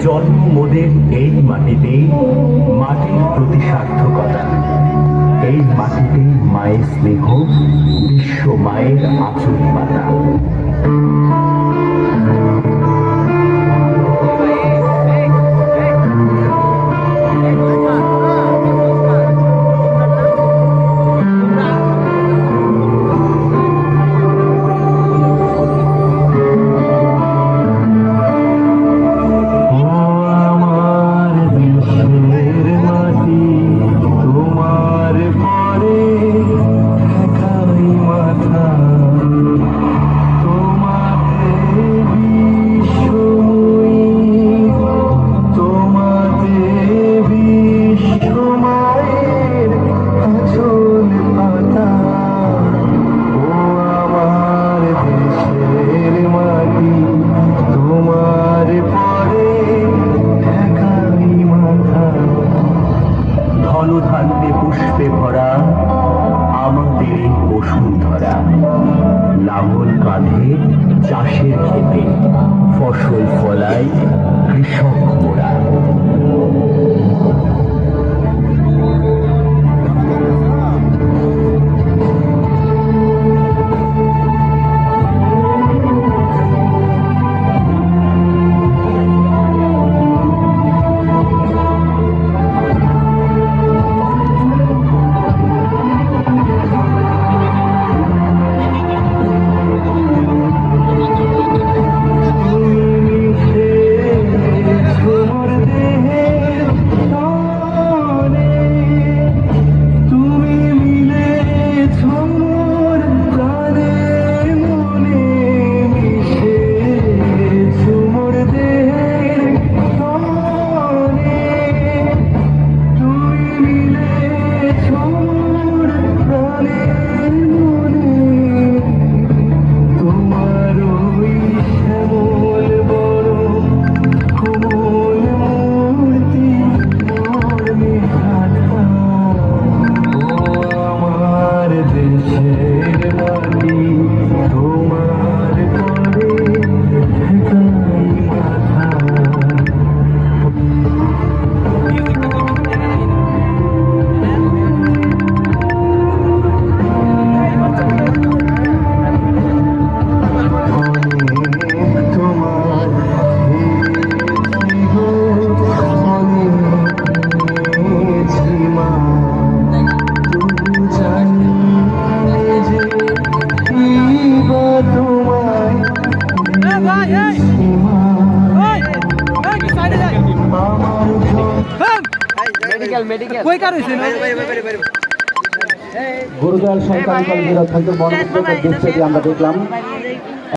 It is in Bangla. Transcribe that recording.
জন্ম মোদের এই মাটিতেই, মাটির প্রতি সার্থকতা। এই মাটিতেই মায়ের স্নেহ, বিশ্ব মায়ের আঁচল পাতা। ধনধান্যে পুষ্পে ভরা আমাদের এই বসুন্ধরা। লাঙল কাঁধে চাষের ক্ষেতে, ফসল ফলায় কৃষক মোরা। গুরুদয়াল সরকারি কলেজের অত্যন্ত মনোমুগ্ধকর দৃশ্যটি আমরা দেখলাম।